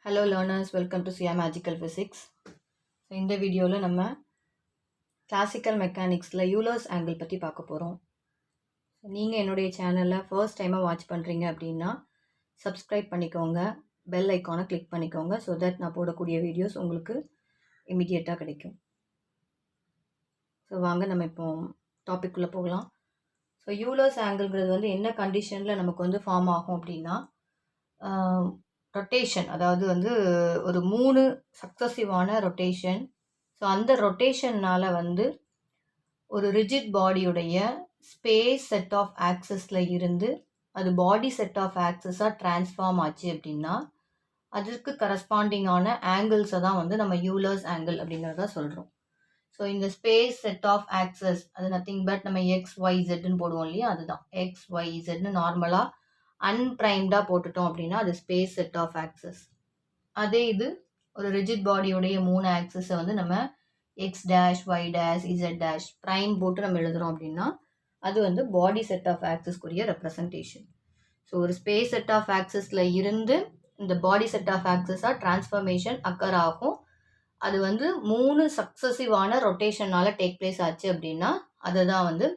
Hello learners, welcome to CI Magical Physics. So இந்த வீடியோவில் நம்ம கிளாசிக்கல் மெக்கானிக்ஸில் யூலர்ஸ் ஆங்கிள் பற்றி பார்க்க போகிறோம். நீங்கள் என்னுடைய சேனலில் ஃபர்ஸ்ட் டைமாக வாட்ச் பண்ணுறீங்க அப்படின்னா சப்ஸ்கிரைப் பண்ணிக்கோங்க, பெல் ஐக்கானை கிளிக் பண்ணிக்கோங்க. ஸோ தட் நான் போடக்கூடிய வீடியோஸ் உங்களுக்கு இமிடியேட்டாக கிடைக்கும். ஸோ வாங்க நம்ம இப்போ டாபிக்குள்ளே போகலாம். ஸோ யூலர்ஸ் ஆங்கிள்ங்கிறது வந்து என்ன கண்டிஷனில் நமக்கு வந்து ஃபார்ம் ஆகும் அப்படின்னா ரொட்டேஷன், அதாவது வந்து ஒரு 3 சக்ஸசிவான ரொட்டேஷன். ஸோ அந்த ரொட்டேஷன்னால் வந்து ஒரு ரிஜிட் பாடியுடைய ஸ்பேஸ் செட் ஆஃப் ஆக்சஸில் இருந்து அது பாடி செட் ஆஃப் ஆக்சஸாக ட்ரான்ஸ்ஃபார்ம் ஆச்சு அப்படின்னா அதற்கு கரஸ்பாண்டிங்கான ஆங்கிள்ஸை தான் வந்து நம்ம யூலர்ஸ் ஆங்கிள் அப்படிங்கிறத சொல்கிறோம். ஸோ இந்த ஸ்பேஸ் செட் ஆஃப் ஆக்சஸ் அது நத்திங் பட் நம்ம XYZன்னு போடுவோம் இல்லையா, அதுதான் XYZன்னு நார்மலாக அன்பிரைம்டாக போட்டுட்டோம் அப்படின்னா அது ஸ்பேஸ் செட் ஆஃப் ஆக்சஸ். அதே இது ஒரு ரிஜிட் பாடியோடைய 3 ஆக்சஸை வந்து நம்ம X dash Y dash Z dash prime போட்டு நம்ம எழுதுகிறோம் அப்படின்னா அது வந்து பாடி செட் ஆஃப் ஆக்சஸ்க்குரிய ரெப்ரசன்டேஷன். ஸோ ஒரு ஸ்பேஸ் செட் ஆஃப் ஆக்சஸில் இருந்து இந்த பாடி செட் ஆஃப் ஆக்சஸாக டிரான்ஸ்ஃபர்மேஷன் அக்கர் ஆகும். அது வந்து 3 சக்ஸசிவான ரொட்டேஷனால் டேக் பிளேஸ் ஆச்சு அப்படின்னா அதை தான் வந்து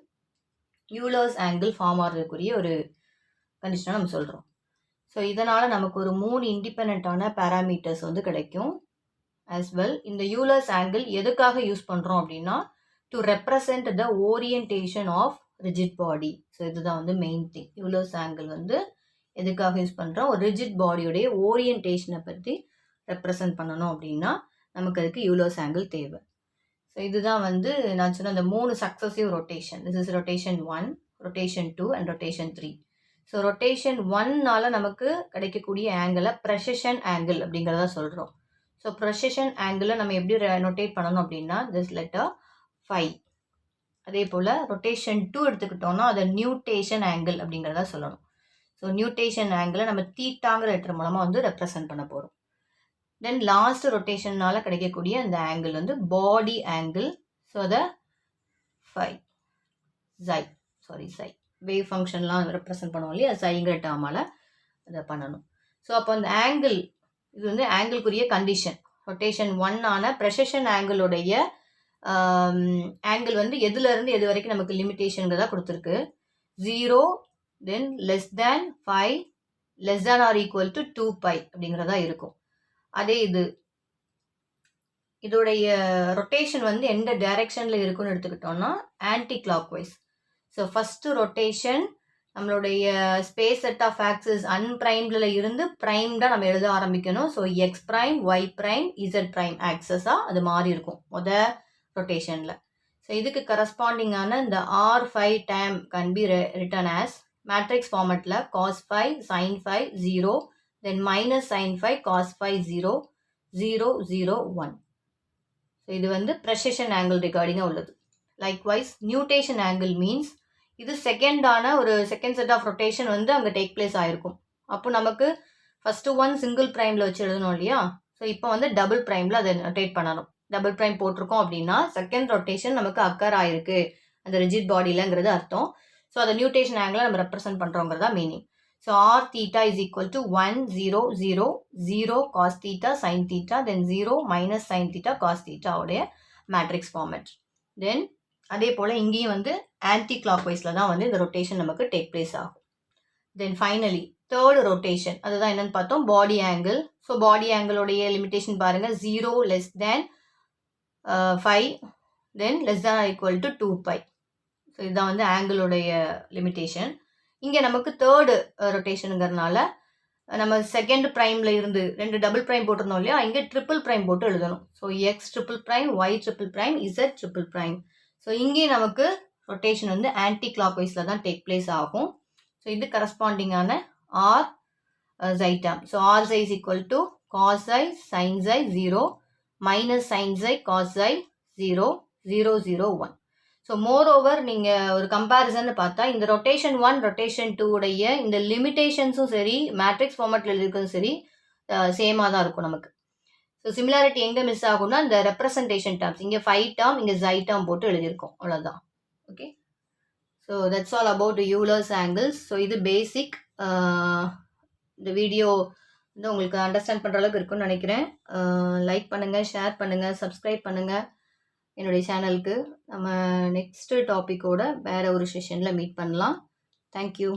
யூலர்ஸ் ஆங்கிள் ஃபார்ம் ஆகிறதுக்குரிய ஒரு கண்டிஷனாக நம்ம சொல்கிறோம். ஸோ இதனால் நமக்கு ஒரு 3 இண்டிபெண்ட்டான பேராமீட்டர்ஸ் வந்து கிடைக்கும். ஆஸ் வெல் இந்த யூலர்ஸ் ஆங்கிள் எதுக்காக யூஸ் பண்ணுறோம் அப்படின்னா to represent the orientation of rigid body. So இதுதான் வந்து மெயின் திங். யூலர்ஸ் ஆங்கிள் வந்து எதுக்காக யூஸ் பண்ணுறோம், ஒரு ரிஜிட் பாடியோடைய ஓரியன்டேஷனை பற்றி ரெப்ரசன்ட் பண்ணணும் அப்படின்னா நமக்கு அதுக்கு யூலர்ஸ் ஆங்கிள் தேவை. ஸோ இதுதான் வந்து நான் சொன்ன அந்த 3 successive rotation. This is rotation 1, rotation 2 and rotation 3. So rotation 1னால நமக்கு கிடைக்கக்கூடிய ஆங்கிளை ப்ரெசிஷன் ஆங்கிள் அப்படிங்கிறத சொல்கிறோம். ஸோ ப்ரெசிஷன் ஆங்கிளை நம்ம எப்படி நோட்டேட் பண்ணணும் அப்படின்னா திஸ் லெட்டர் 5. அதே போல் ரொட்டேஷன் 2 எடுத்துக்கிட்டோம்னா அதை நியூட்டேஷன் ஆங்கிள் அப்படிங்கிறத சொல்லணும். ஸோ நியூட்டேஷன் ஆங்கிளை நம்ம தீட்டாங்கிற லெட்டர் மூலமாக வந்து ரெப்ரசன்ட் பண்ண போகிறோம். தென் லாஸ்ட் ரொட்டேஷனால் கிடைக்கக்கூடிய அந்த ஆங்கிள் வந்து பாடி ஆங்கிள். ஸோ அதை சை வேவ் ஃபங்க்ஷன்லாம் ரெப்ரசன்ட் பண்ணுவோம் இல்லையா, சைங்கிற டேர்மால் அதை பண்ணணும். ஸோ அப்போ அந்த ஆங்கிள் இது வந்து ஆங்கிள்க்குரிய கண்டிஷன். ரொட்டேஷன் 1ஆன ப்ரெசிஷன் ஆங்கிளுடைய ஆங்கிள் வந்து எதுலேருந்து எது வரைக்கும் நமக்கு லிமிட்டேஷனுங்கிறதா கொடுத்துருக்கு. 0, then less than 5, less than or equal to 2π அப்படிங்கிறதா இருக்கும். அதே இதோடைய ரொட்டேஷன் வந்து எந்த டைரக்ஷனில் இருக்குன்னு எடுத்துக்கிட்டோம்னா anticlockwise. So first rotation நம்மளுடைய ஸ்பேஸ் செட் ஆஃப் ஆக்சஸ் அன்பிரைம்டில் இருந்து ப்ரைம்டாக நம்ம எழுத ஆரம்பிக்கணும். So X prime, Y prime, Z prime ஆக்சஸாக அது மாறி இருக்கும் ரொட்டேஷனில். ஸோ இதுக்கு கரஸ்பாண்டிங்கான இந்த R5 then can be written as matrix ஃபார்மெட்டில் cos 5 sin 5 0, then minus sin 5 cos 5 0 0 0 1. So இது வந்து ப்ரெசிஷன் ஆங்கிள் ரிகார்டிங்காக உள்ளது. லைக்வைஸ் நியூட்டேஷன் ஆங்கிள் மீன்ஸ் இது செகண்ட் செட் ஆஃப் ரொட்டேஷன் வந்து அங்கே டேக் பிளேஸ் ஆகிருக்கும். அப்போ நமக்கு ஃபஸ்ட்டு 1 சிங்கிள் ப்ரைமில் வச்சு எழுதணும் இல்லையா. ஸோ இப்போ வந்து டபுள் ப்ரைமில் அதை ரொட்டேட் பண்ணணும். டபுள் ப்ரைம் போட்டிருக்கோம் அப்படின்னா செகண்ட் ரொட்டேஷன் நமக்கு அக்கர் ஆகிருக்கு அந்த ரிஜிட் பாடியிலங்கிறது அர்த்தம். ஸோ அதை நியூட்டேஷன் ஆங்கிளை நம்ம ரெப்ரசன்ட் பண்ணுறோங்கிறதா meaning. So r theta is equal to 1 0 0 0 cos theta sin theta, then 0 minus sin theta cos theta உடைய மேட்ரிக்ஸ் ஃபார்மெட். தென் அதே போல் இங்கேயும் வந்து ஆன்டி கிளாக் வைஸில் தான் வந்து இந்த ரொட்டேஷன் நமக்கு டேக் பிளேஸ் ஆகும். தென் ஃபைனலி தேர்டு ரொட்டேஷன் அதுதான் என்னென்னு பார்த்தோம், பாடி ஆங்கிள். ஸோ பாடி ஆங்கிளோடைய லிமிட்டேஷன் பாருங்கள், 0 less than 5, then less than equal to 2π. So இதுதான் வந்து ஆங்கிளோடைய லிமிட்டேஷன். இங்கே நமக்கு தேர்டு ரொட்டேஷனுங்கிறதுனால நம்ம செகண்ட் ப்ரைமில் இருந்து 2 டபுள் ப்ரைம் போட்டிருந்தோம் இல்லையா, இங்கே ட்ரிபிள் ப்ரைம் போட்டு எழுதணும். So X triple prime, Y triple prime, Z triple prime. So இங்கே நமக்கு ரொட்டேஷன் வந்து ஆன்டி கிளாக் வைஸில் தான் டேக் பிளேஸ் ஆகும். ஸோ இது கரஸ்பாண்டிங்கான R xi term. So R xi is equal to cos i sin xi 0 minus sin xi cos xi 0 0 0 1. So more over நீங்கள் ஒரு கம்பேரிசன் பார்த்தா இந்த ரொட்டேஷன் 1 ரொட்டேஷன் 2 உடைய இந்த லிமிட்டேஷன்ஸும் சரி மேட்ரிக்ஸ் ஃபார்மெட்டில் இருக்கிறதும் சரி சேமாக தான் இருக்கும் நமக்கு. ஸோ சிமிலாரிட்டி எங்கே மிஸ் ஆகும்னா இந்த ரெப்ரசன்டேஷன் டேர்ம்ஸ், இங்கே 5 டேர்ம் இங்கே xi டேர்ம் போட்டு எழுதியிருக்கோம், அவ்வளோதான். Okay, so that's all about Euler's angles. So இது பேசிக். இந்த வீடியோ வந்து உங்களுக்கு அண்டர்ஸ்டாண்ட் பண்ணுற அளவுக்கு இருக்குன்னு நினைக்கிறேன். லைக் பண்ணுங்கள், ஷேர் பண்ணுங்கள், சப்ஸ்கிரைப் பண்ணுங்கள் என்னுடைய சேனலுக்கு. நம்ம நெக்ஸ்ட்டு டாப்பிக்கோட வேறு ஒரு செஷனில் மீட் பண்ணலாம். தேங்க்யூ.